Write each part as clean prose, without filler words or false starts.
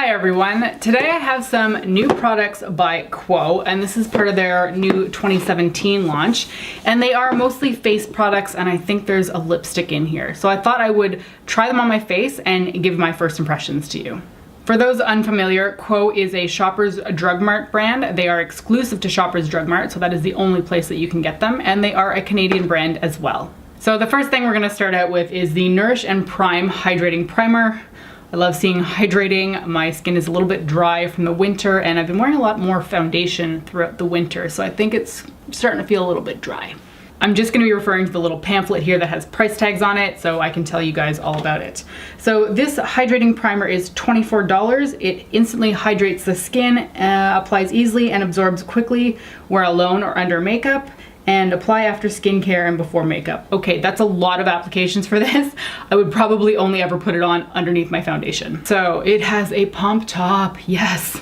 Hi everyone, today I have some new products by QUO, and this is part of their new 2017 launch, and they are mostly face products, and I think there's a lipstick in here. So I thought I would try them on my face and give my first impressions to you. For those unfamiliar, QUO is a Shoppers Drug Mart brand. They are exclusive to Shoppers Drug Mart, so that is the only place that you can get them, and they are a Canadian brand as well. So the first thing we're gonna start out with is the Nourish and Prime Hydrating Primer. I love seeing hydrating. My skin is a little bit dry from the winter, and I've been wearing a lot more foundation throughout the winter, so I think it's starting to feel a little bit dry. I'm just going to be referring to the little pamphlet here that has price tags on it, so I can tell you guys all about it. So this hydrating primer is $24. It instantly hydrates the skin, applies easily and absorbs quickly, wear alone or under makeup, and apply after skincare and before makeup. Okay, that's a lot of applications for this. I would probably only ever put it on underneath my foundation. So it has a pump top, yes.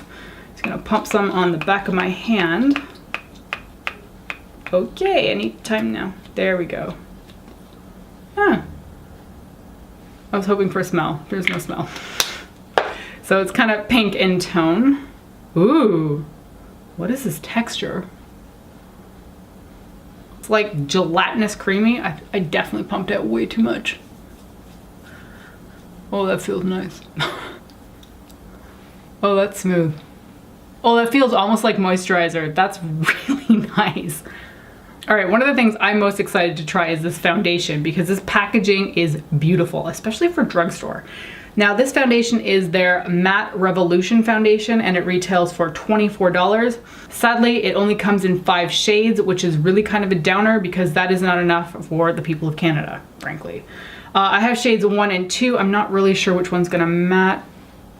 Just gonna pump some on the back of my hand. Okay, anytime now. There we go. Huh. I was hoping for a smell. There's no smell. So it's kind of pink in tone. Ooh, what is this texture? It's like gelatinous creamy. I definitely pumped out way too much. Oh, that feels nice. Oh, that's smooth. Oh, that feels almost like moisturizer. That's really nice. All right, one of the things I'm most excited to try is this foundation because this packaging is beautiful, especially for drugstore. Now this foundation is their Matte Revolution Foundation and it retails for $24. Sadly, it only comes in 5 shades, which is really kind of a downer because that is not enough for the people of Canada, frankly. I have shades 1 and 2. I'm not really sure which one's gonna matte.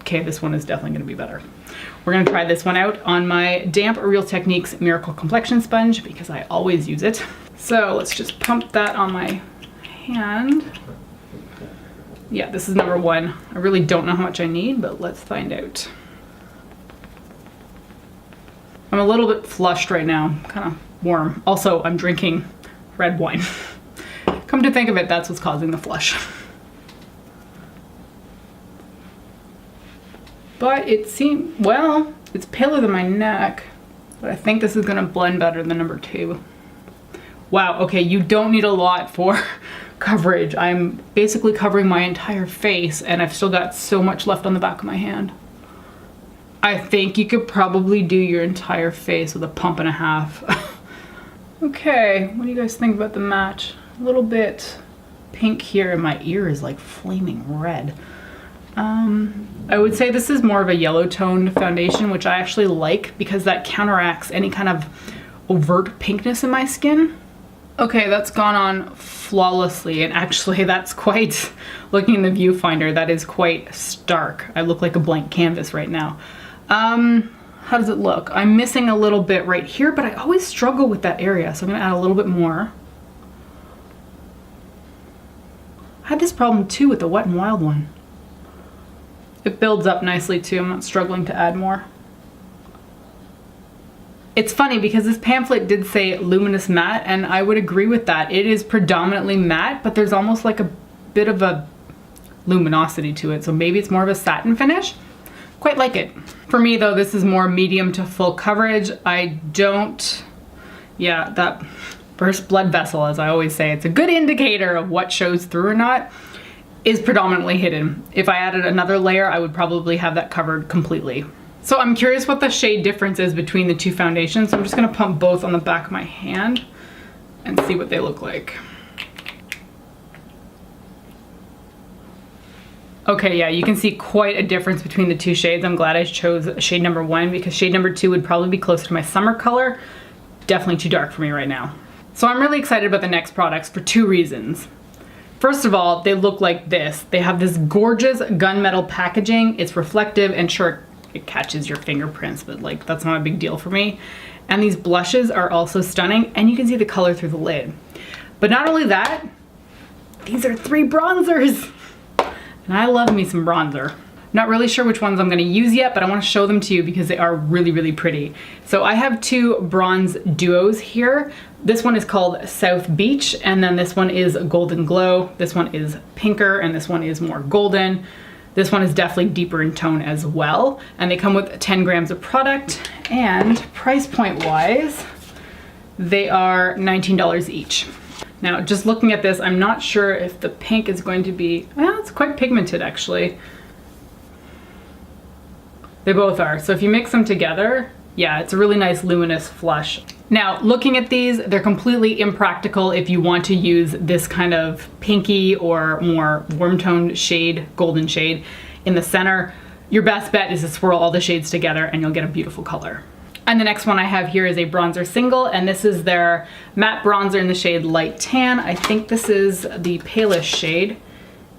Okay, this one is definitely gonna be better. We're gonna try this one out on my damp Real Techniques Miracle Complexion Sponge because I always use it. So let's just pump that on my hand. Yeah, this is number 1. I really don't know how much I need, but let's find out. I'm a little bit flushed right now, kind of warm. Also, I'm drinking red wine. Come to think of it, that's what's causing the flush. But it seems, well, it's paler than my neck, but I think this is gonna blend better than number 2. Wow, okay, you don't need a lot for coverage. I'm basically covering my entire face and I've still got so much left on the back of my hand. I think you could probably do your entire face with a pump and a half. Okay, what do you guys think about the match? A little bit pink here and my ear is like flaming red. I would say this is more of a yellow toned foundation, which I actually like because that counteracts any kind of overt pinkness in my skin. Okay, that's gone on flawlessly, and actually that's quite, looking in the viewfinder, that is quite stark. I look like a blank canvas right now. How does it look? I'm missing a little bit right here, but I always struggle with that area, so I'm gonna add a little bit more. I had this problem too with the Wet n Wild one. It builds up nicely too, I'm not struggling to add more. It's funny because this pamphlet did say luminous matte, and I would agree with that. It is predominantly matte, but there's almost like a bit of a luminosity to it. So maybe it's more of a satin finish. Quite like it. For me though, this is more medium to full coverage. I don't, yeah, that first blood vessel, as I always say, it's a good indicator of what shows through or not, is predominantly hidden. If I added another layer, I would probably have that covered completely. So I'm curious what the shade difference is between the two foundations. So I'm just gonna pump both on the back of my hand and see what they look like. Okay, yeah, you can see quite a difference between the two shades. I'm glad I chose shade number 1 because shade number 2 would probably be close to my summer color. Definitely too dark for me right now. So I'm really excited about the next products for 2 reasons. First of all, they look like this. They have this gorgeous gunmetal packaging. It's reflective and sure, it catches your fingerprints, but like that's not a big deal for me. And these blushes are also stunning and you can see the color through the lid. But not only that, these are 3 bronzers. And I love me some bronzer. Not really sure which ones I'm gonna use yet, but I wanna show them to you because they are really, really pretty. So I have 2 bronze duos here. This one is called South Beach, and then this one is Golden Glow. This one is pinker, and this one is more golden. This one is definitely deeper in tone as well. And they come with 10 grams of product, and price point wise, they are $19 each. Now, just looking at this, I'm not sure if the pink is going to be, well, it's quite pigmented actually. They both are. So if you mix them together, yeah, it's a really nice luminous flush. Now, looking at these, they're completely impractical if you want to use this kind of pinky or more warm toned shade, golden shade in the center. Your best bet is to swirl all the shades together and you'll get a beautiful color. And the next one I have here is a bronzer single, and this is their matte bronzer in the shade Light Tan. I think this is the palest shade.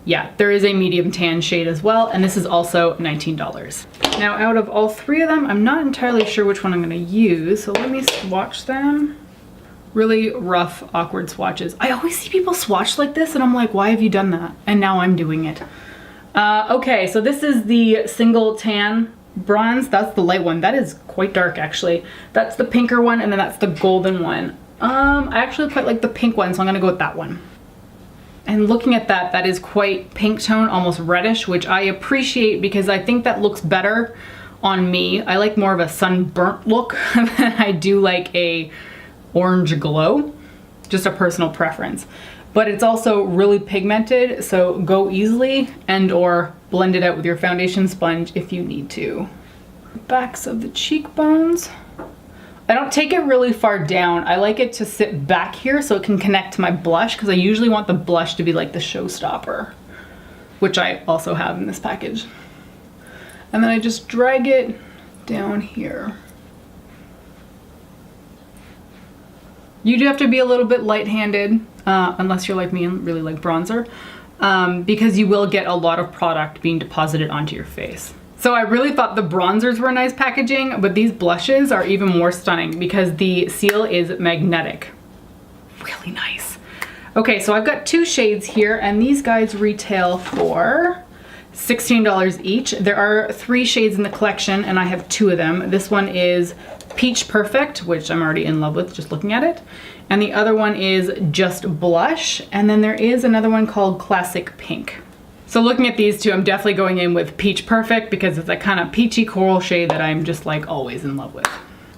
Yeah, there is a medium tan shade as well, and this is also $19. Now, out of all three of them, I'm not entirely sure which one I'm gonna use, so let me swatch them. Really rough, awkward swatches. I always see people swatch like this, and I'm like, why have you done that? And now I'm doing it. Okay, so this is the single tan bronze. That's the light one. That is quite dark, actually. That's the pinker one, and then that's the golden one. I actually quite like the pink one, so I'm gonna go with that one. And looking at that, that is quite pink tone, almost reddish, which I appreciate because I think that looks better on me. I like more of a sunburnt look than I do like a orange glow. Just a personal preference. But it's also really pigmented, so go easily and or blend it out with your foundation sponge if you need to. Backs of the cheekbones. I don't take it really far down. I like it to sit back here so it can connect to my blush, because I usually want the blush to be like the showstopper, which I also have in this package. And then I just drag it down here. You do have to be a little bit light-handed, unless you're like me and really like bronzer, because you will get a lot of product being deposited onto your face. So I really thought the bronzers were nice packaging, but these blushes are even more stunning because the seal is magnetic. Really nice. Okay, so I've got two shades here, and these guys retail for $16 each. There are 3 shades in the collection, and I have 2 of them. This one is Peach Perfect, which I'm already in love with just looking at it. And the other one is Just Blush. And then there is another one called Classic Pink. So looking at these two, I'm definitely going in with Peach Perfect because it's that kind of peachy coral shade that I'm just like always in love with.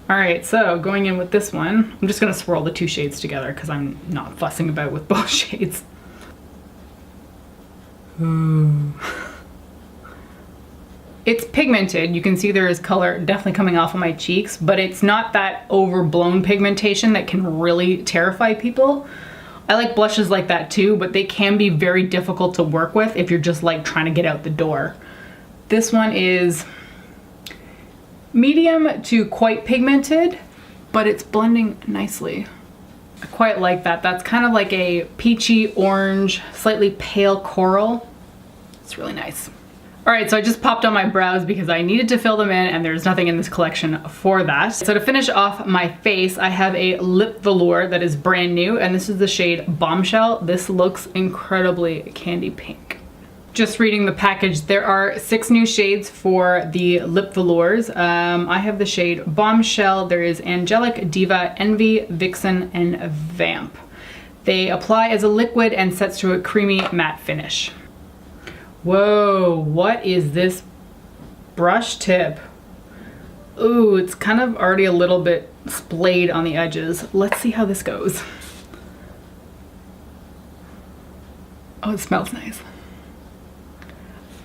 All right, so going in with this one, I'm just gonna swirl the 2 shades together because I'm not fussing about with both shades. Ooh. It's pigmented. You can see there is color definitely coming off of my cheeks, but it's not that overblown pigmentation that can really terrify people. I like blushes like that too, but they can be very difficult to work with if you're just like trying to get out the door. This one is medium to quite pigmented, but it's blending nicely. I quite like that. That's kind of like a peachy orange, slightly pale coral. It's really nice. All right, so I just popped on my brows because I needed to fill them in and there's nothing in this collection for that. So to finish off my face, I have a lip velour that is brand new, and this is the shade Bombshell. This looks incredibly candy pink. Just reading the package, there are 6 new shades for the lip velours. I have the shade Bombshell. There is Angelic, Diva, Envy, Vixen, and Vamp. They apply as a liquid and sets to a creamy matte finish. Whoa, what is this brush tip? Ooh, it's kind of already a little bit splayed on the edges. Let's see how this goes. Oh, it smells nice.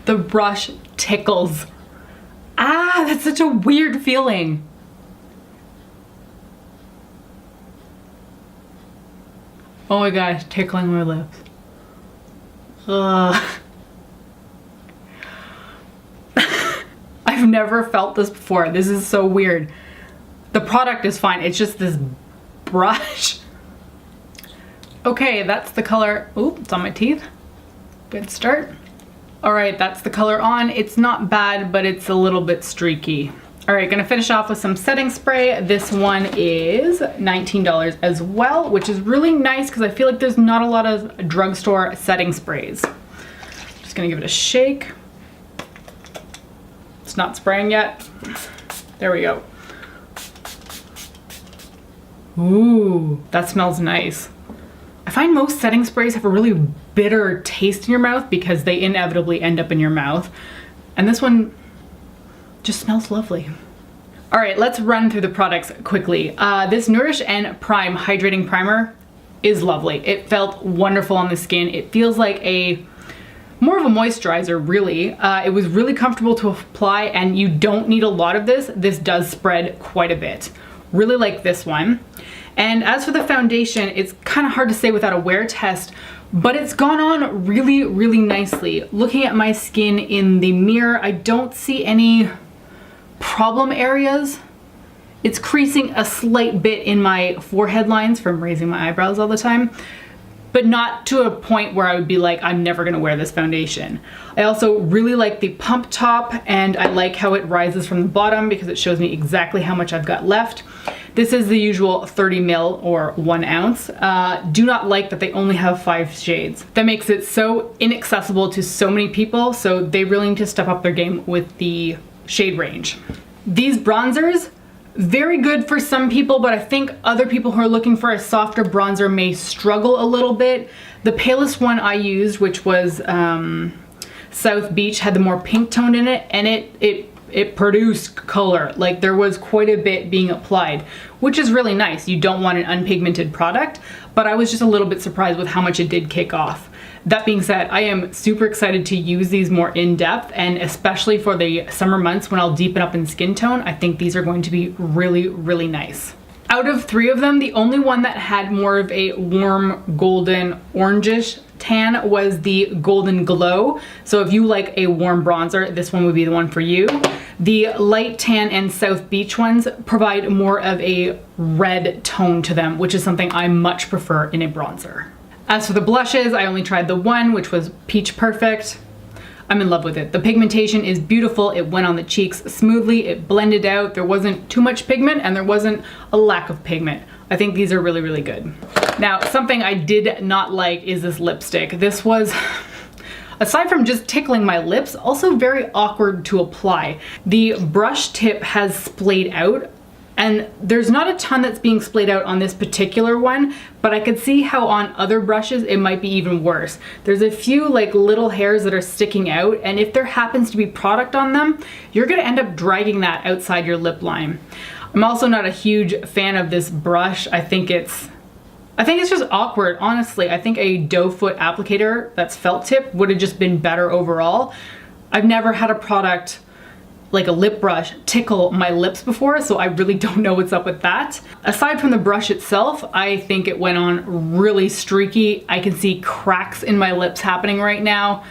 The brush tickles. Ah, that's such a weird feeling. Oh my gosh, tickling my lips. Ugh. I've never felt this before. This is so weird. The product is fine. It's just this brush. Okay, that's the color. Ooh, it's on my teeth. Good start. All right, that's the color on. It's not bad, but it's a little bit streaky. All right, gonna finish off with some setting spray. This one is $19 as well, which is really nice because I feel like there's not a lot of drugstore setting sprays. Just gonna give it a shake. It's not spraying yet. There we go. Ooh, that smells nice. I find most setting sprays have a really bitter taste in your mouth because they inevitably end up in your mouth. And this one just smells lovely. All right, let's run through the products quickly. This Nourish and Prime Hydrating Primer is lovely. It felt wonderful on the skin. It feels like more of a moisturizer, really. It was really comfortable to apply, and you don't need a lot of this. This does spread quite a bit. Really like this one. And as for the foundation, it's kind of hard to say without a wear test, but it's gone on really, really nicely. Looking at my skin in the mirror, I don't see any problem areas. It's creasing a slight bit in my forehead lines from raising my eyebrows all the time, but not to a point where I would be like, I'm never gonna wear this foundation. I also really like the pump top, and I like how it rises from the bottom because it shows me exactly how much I've got left. This is the usual 30 ml or 1 ounce. Do not like that they only have 5 shades. That makes it so inaccessible to so many people, so they really need to step up their game with the shade range. These bronzers, very good for some people, but I think other people who are looking for a softer bronzer may struggle a little bit. The palest one I used, which was South Beach, had the more pink tone in it, and it produced color. Like, there was quite a bit being applied, which is really nice. You don't want an unpigmented product, but I was just a little bit surprised with how much it did kick off. That being said, I am super excited to use these more in depth, and especially for the summer months when I'll deepen up in skin tone, I think these are going to be really, really nice. Out of 3 of them, the only one that had more of a warm golden orangish tan was the Golden Glow. So if you like a warm bronzer, this one would be the one for you. The light tan and South Beach ones provide more of a red tone to them, which is something I much prefer in a bronzer. As for the blushes, I only tried the one, which was Peach Perfect. I'm in love with it. The pigmentation is beautiful. It went on the cheeks smoothly. It blended out. There wasn't too much pigment and there wasn't a lack of pigment. I think these are really, really good. Now, something I did not like is this lipstick. This was, aside from just tickling my lips, also very awkward to apply. The brush tip has splayed out, and there's not a ton that's being splayed out on this particular one, but I could see how on other brushes it might be even worse. There's a few like little hairs that are sticking out, and if there happens to be product on them, you're gonna end up dragging that outside your lip line. I'm also not a huge fan of this brush. I think it's just awkward, honestly. I think a doe foot applicator that's felt tip would have just been better overall. I've never had a product like a lip brush tickle my lips before, so I really don't know what's up with that. Aside from the brush itself, I think it went on really streaky. I can see cracks in my lips happening right now.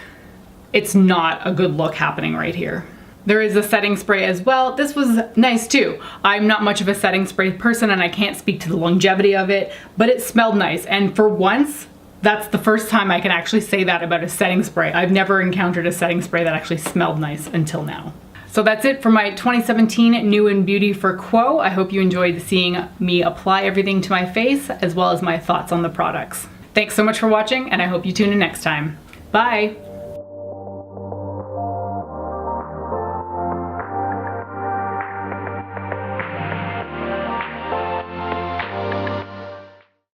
It's not a good look happening right here. There is a setting spray as well. This was nice too. I'm not much of a setting spray person and I can't speak to the longevity of it, but it smelled nice. And for once, that's the first time I can actually say that about a setting spray. I've never encountered a setting spray that actually smelled nice until now. So that's it for my 2017 New in Beauty for QUO. I hope you enjoyed seeing me apply everything to my face as well as my thoughts on the products. Thanks so much for watching, and I hope you tune in next time. Bye!